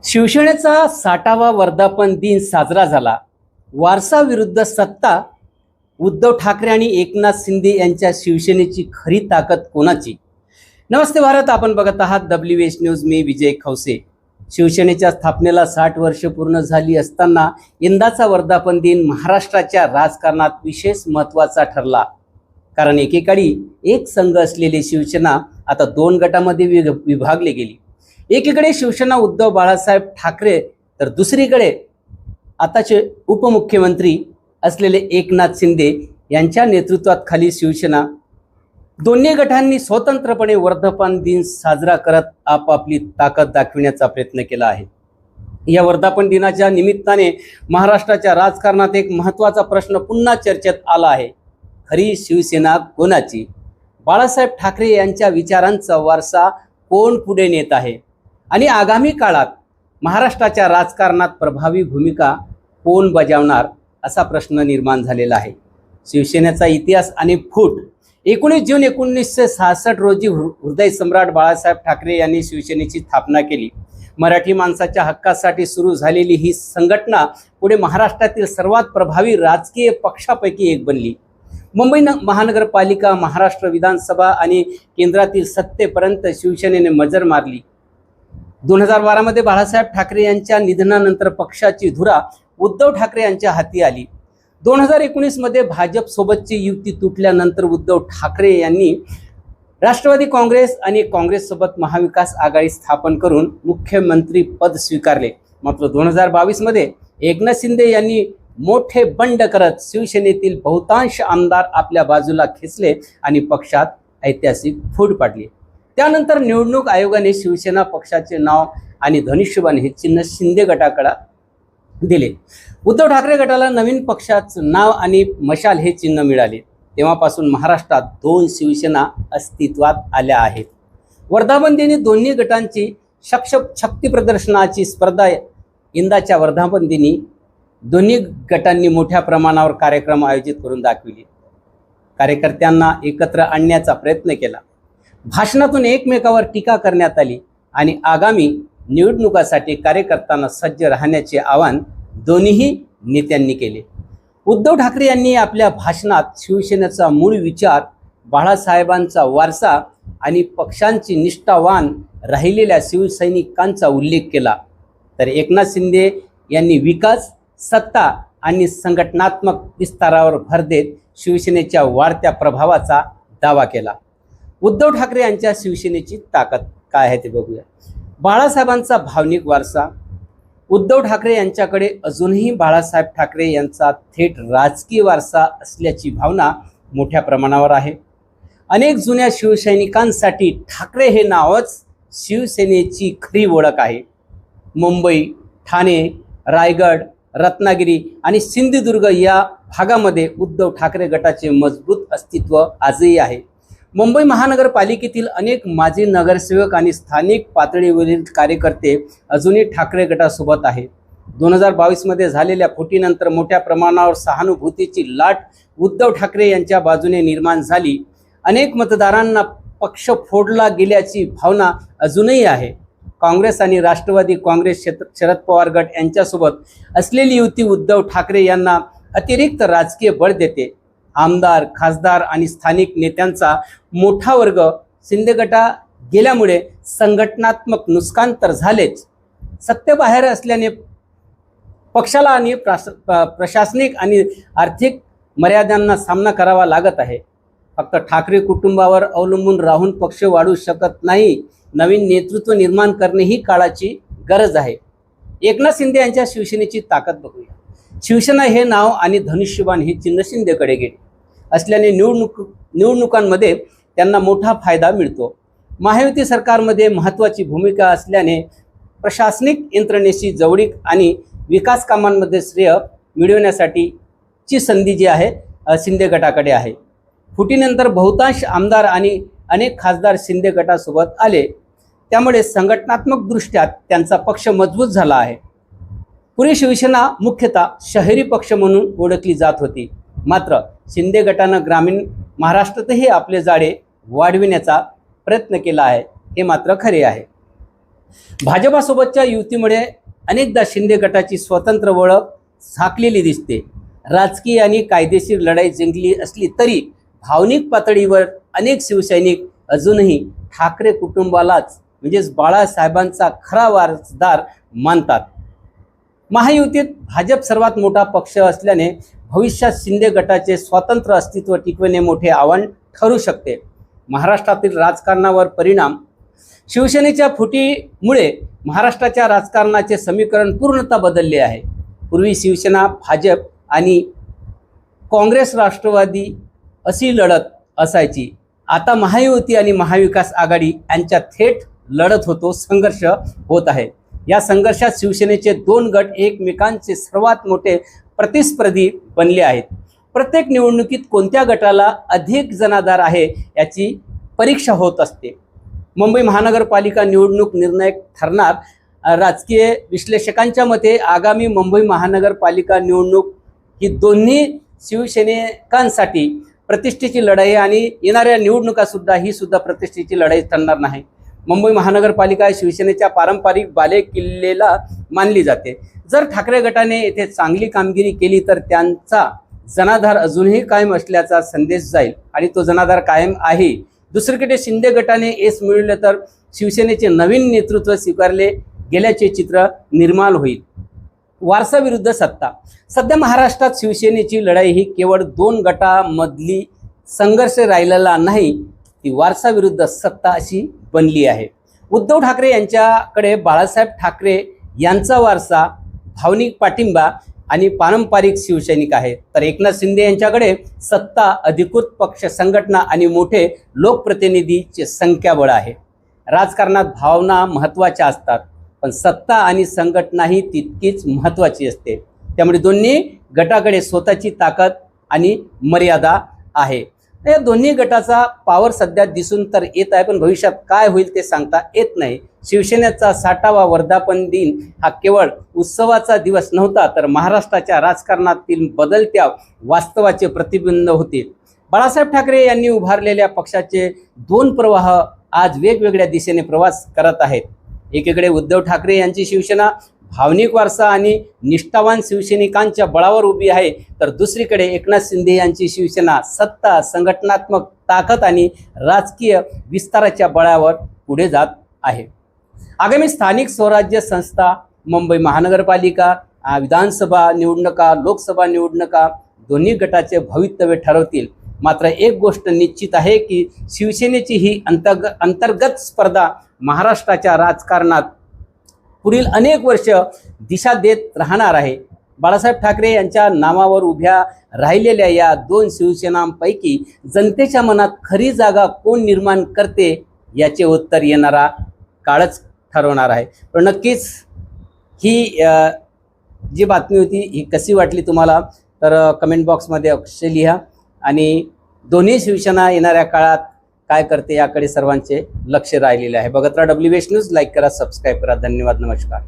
शिवसेनेचा 60वा वर्धापन दिन साजरा झाला. वारसा विरुद्ध सत्ता. उद्धव ठाकरे आणि एकनाथ शिंदे यांच्या शिवसेनेची खरी ताकद कोणाची? नमस्ते भारत, आपण बघत आहात WH न्यूज. मी विजय खवसे. शिवसेनेच्या स्थापनेला 60 वर्ष पूर्ण झाली असताना यंदाचा वर्धापन दिन महाराष्ट्राच्या राजकारणात विशेष महत्त्वाचा ठरला. कारण एकेकाळी एक संघ असलेली शिवसेना आता दोन गटामध्ये विभागली गेली. एकीकडे शिवसेना उद्धव बाळासाहेब ठाकरे, तर दुसरीकडे आताचे उपमुख्यमंत्री असलेले एकनाथ शिंदे यांच्या नेतृत्वात खाली शिवसेना. दोन्ही गटांनी स्वतंत्रपणे वर्धापन दिन साजरा करत आपापली ताकद दाखविण्याचा प्रयत्न केला आहे. या वर्धापन दिनाच्या निमित्ताने महाराष्ट्राच्या राजकारणात एक महत्त्वाचा प्रश्न पुन्हा चर्चेत आला आहे. खरी शिवसेना कोणाची? बाळासाहेब ठाकरे यांच्या विचारांचा वारसा कोण पुढे नेत आहे आणि आगामी काळात महाराष्ट्राच्या राजकारणात प्रभावी भूमिका कोण बजावणार, असा प्रश्न निर्माण झालेला आहे. शिवसेनेचा इतिहास आणि फूट. 19 जून 1966 रोजी हृदय सम्राट बाळासाहेब ठाकरे यांनी शिवसेनेची स्थापना केली. मराठी माणसाच्या हक्कासाठी सुरू झालेली ही संघटना पुढे महाराष्ट्रातील सर्वात प्रभावी राजकीय पक्षापैकी एक बनली. मुंबई महानगरपालिका, महाराष्ट्र विधानसभा आणि केंद्रातील सत्तेपर्यंत शिवसेनेने मजर मारली. 2012 मध्ये बाळासाहेब ठाकरे यांच्या निधनानंतर पक्षाची धुरा उद्धव ठाकरे यांच्या हाती आली. 2019 मध्ये भाजप सोबतची युती तुटल्यानंतर उद्धव ठाकरे यांनी राष्ट्रवादी काँग्रेस आणि काँग्रेस सोबत महाविकास आघाडी स्थापन करून मुख्यमंत्री पद स्वीकारले. मात्र 2022 मध्ये एकनाथ शिंदे यांनी मोठे बंड करत शिवसेनेतील बहुतांश आमदार आपल्या बाजूला खेचले आणि पक्षात ऐतिहासिक फूट पाडली. त्यानंतर निवडणूक आयोगाने शिवसेना पक्षाचे नाव आणि धनुष्यबाण हे चिन्ह शिंदे गटाकडे दिले. उद्धव ठाकरे गटाला नवीन पक्षाचं नाव आणि मशाल हे चिन्ह मिळाले. तेव्हापासून महाराष्ट्रात दोन शिवसेना अस्तित्वात आल्या आहेत. वर्धापन दिनी दोन्ही गटांची शक्ती प्रदर्शनाची स्पर्धा. यंदाच्या वर्धापन दिनी दोन्ही गटांनी मोठ्या प्रमाणावर कार्यक्रम आयोजित करून दाखविले. कार्यकर्त्यांना एकत्र आणण्याचा प्रयत्न केला. भाषणातून एकमेकावर टीका करण्यात आली आणि आगामी निवडणुकासाठी कार्यकर्त्यांना सज्ज राहण्याचे आवाहन दोन्ही नेत्यांनी केले. उद्धव ठाकरे यांनी आपल्या भाषणात शिवसेनेचा मूळ विचार, बाळासाहेबांचा वारसा आणि पक्षांची निष्ठावान राहिलेल्या शिवसैनिकांचा उल्लेख केला. तर एकनाथ शिंदे यांनी विकास, सत्ता आणि संघटनात्मक विस्तारावर भर देत शिवसेनेच्या वाढत्या प्रभावाचा दावा केला. उद्धव ठाकरे यांच्या शिवसेनेची ताकद काय आहे ते बघूया. बाळासाहेबांचा भावनिक वारसा. उद्धव ठाकरे यांच्याकडे अजूनही बाळासाहेब ठाकरे यांचा थेट राजकीय वारसा असल्याची भावना मोठ्या प्रमाणावर आहे. अनेक जुन्या शिवसैनिकांसाठी ठाकरे हे नावच शिवसेनेची खरी ओळख आहे. मुंबई, ठाणे, रायगड, रत्नागिरी आणि सिंधुदुर्ग या भागामध्ये उद्धव ठाकरे गटाचे मजबूत अस्तित्व आजही आहे. मुंबई महानगरपालिकेतील अनेक माजी नगरसेवक आणि स्थानिक पातळीवरील कार्यकर्ते अजूनही ठाकरे गटासोबत आहेत. 2022 मध्ये झालेल्या फुटीनंतर मोठ्या प्रमाणावर सहानुभूतीची लाट उद्धव ठाकरे यांच्या बाजूने निर्माण झाली. अनेक मतदारांना पक्ष फोडला गेल्याची भावना अजूनही आहे. काँग्रेस आणि राष्ट्रवादी काँग्रेस, शरद पवार गट यांच्यासोबत असलेली युती उद्धव ठाकरे यांना अतिरिक्त राजकीय बळ देते. आमदार, खासदार आणि स्थानिक नेत्यांचा मोठा वर्ग शिंदे गटा गेल्यामुळे संघटनात्मक नुकसान तर झालेच, सत्तेबाहेर असल्याने पक्षाला आणि प्रशासनिक आणि आर्थिक मर्यादांना सामना करावा लागत आहे. फक्त ठाकरे कुटुंबावर अवलंबून राहून पक्ष वाढू शकत नाही. नवीन नेतृत्व निर्माण करणे ही काळाची गरज आहे. एकनाथ शिंदे यांच्या शिवसेनेची ताकद बघूया. शिवसेना हे नाव आणि धनुष्यबाण हे चिन्ह शिंदेकडे गेले असल्याने निवडणुकांमध्ये त्यांना मोठा फायदा मिळतो. महायुती सरकारमध्ये महत्त्वाची भूमिका असल्याने प्रशासनिक यंत्रणेशी जवळीक आणि विकास कामांमध्ये श्रेय मिळवण्यासाठीची संधी जी आहे शिंदे गटाकडे आहे. फुटीनंतर बहुतांश आमदार आणि अनेक खासदार शिंदे गटासोबत आले. त्यामुळे संघटनात्मक दृष्ट्या त्यांचा पक्ष मजबूत झाला आहे. पूर्वी शिवसेना मुख्यतः शहरी पक्ष म्हणून ओळखली जात होती. मात्र शिंदे गटानं ग्रामीण महाराष्ट्रातही आपले जाळे वाढविण्याचा प्रयत्न केला आहे, हे मात्र खरे आहे. भाजपासोबतच्या युतीमुळे अनेकदा शिंदे गटाची स्वतंत्र ओळख झाकलेली दिसते. राजकीय आणि कायदेशीर लढाई जिंकली असली तरी भावनिक पातळीवर अनेक शिवसैनिक अजूनही ठाकरे कुटुंबालाच म्हणजेच बाळासाहेबांचा खरा वारसदार मानतात. महायुतीत भाजप सर्वात मोठा पक्ष असल्याने भविष्यात शिंदे गटाचे स्वतंत्र अस्तित्व टिकवणे मोठे आव्हान ठरू शकते. महाराष्ट्रातील राजकारणावर परिणाम. शिवसेनेच्या फुटीमुळे महाराष्ट्राच्या राजकारणाचे समीकरण पूर्णतः बदलले आहे. पूर्वी शिवसेना, भाजप आणि काँग्रेस, राष्ट्रवादी अशी लढत असायची. आता महायुती आणि महाविकास आघाडी यांच्यात थेट लढत होतो, संघर्ष होत आहे. या संघर्षात शिवसेनेचे दोन गट एकमेकांचे सर्वात मोठे प्रतिस्पर्धी बनले आहेत. प्रत्येक निवडणुकीत कोणत्या गटाला अधिक जनाधार आहे याची परीक्षा होत असते. मुंबई महानगरपालिका निवडणूक निर्णायक ठरणार. राजकीय विश्लेषकांच्या मते आगामी मुंबई महानगरपालिका निवडणूक ही दोन्ही शिवसैनिकांसाठी प्रतिष्ठेची लढाई आणि येणाऱ्या निवडणुका सुद्धा ही प्रतिष्ठेची लढाई ठरणार नाही. मुंबई महानगरपालिका शिवसेनेच्या पारंपरिक बालेकिल्लेला मानली जाते. जर ठाकरे गटाने येथे चांगली कामगिरी केली तर त्यांचा जनाधार अजूनही कायम असल्याचा संदेश जाईल आणि तो जनाधार कायम आहे. दुसरीकडे शिंदे गटाने यश मिळवले तर शिवसेनेचे नवीन नेतृत्व स्वीकारले गेल्याचे चित्र निर्माण होईल. वारसा विरुद्ध सत्ता. सध्या महाराष्ट्रात शिवसेनेची लढाई ही केवळ दोन गटामधली संघर्ष राहिलेला नाही, ती वारसा विरुद्ध सत्ता अशी बनली आहे. उद्धव ठाकरे यांच्याकडे बाळासाहेब ठाकरे यांचा वारसा, भावनिक पाठिंबा आणि पारंपरिक शिवसैनिक आहे, तर एकनाथ शिंदे यांच्याकडे सत्ता, अधिकृत पक्ष संघटना आणि मोठे लोकप्रतिनिधीचे संख्याबळ आहे. राजकारणात भावना महत्त्वाच्या असतात, पण सत्ता आणि संघटनाही तितकीच महत्त्वाची असते. त्यामुळे दोन्ही गटाकडे स्वतःची ताकद आणि मर्यादा आहे. या दोन्ही गटाचा पॉवर सध्या दिसून तर येत आहे, पण भविष्यात काय होईल ते सांगता येत नाही. शिवसेनेचा 60वा वर्धापन दिन हा केवळ उत्सवाचा दिवस नव्हता, तर महाराष्ट्राच्या राजकारणातील बदलत्या वास्तवाचे प्रतिबिंब होते. बाळासाहेब ठाकरे यांनी उभारलेल्या पक्षाचे दोन प्रवाह आज वेगवेगळ्या दिशेने प्रवास करत आहेत. एकीकडे उद्धव ठाकरे यांची शिवसेना भावनिक वारसा आणि निष्ठावान शिवसैनिकांच्या बळावर उभी आहे, तर दुसरीकडे एकनाथ शिंदे यांची शिवसेना सत्ता, संघटनात्मक ताकद आणि राजकीय विस्ताराच्या बळावर पुढे जात आहे. आगामी स्थानिक स्वराज्य संस्था, मुंबई महानगरपालिका, विधानसभा निवडणुका, लोकसभा निवडणुका दोन्ही गटाचे भवितव्य ठरवतील. मात्र एक गोष्ट निश्चित आहे की शिवसेनेची ही अंतर्गत स्पर्धा महाराष्ट्राच्या राजकारणात पुढील अनेक वर्ष दिशा देत राहणार आहे. बाळासाहेब ठाकरे यांच्या नावावर उभ्या राहिलेल्या या दोन शिवसेनांपैकी जनतेच्या मनात खरी जागा कोण निर्माण करते याचे उत्तर येणारा काळच ठरवणार आहे. पण नक्कीच ही जी बातमी होती ही कशी वाटली तुम्हाला, तर कमेंट बॉक्समध्ये अवश्य लिहा. आणि दोन्ही शिवसेना येणाऱ्या काळात काय करते याकडे सर्वांचे लक्ष राहिलेले आहे. बघत राहा WH न्यूज. लाईक करा, सबस्क्राईब करा. धन्यवाद, नमस्कार.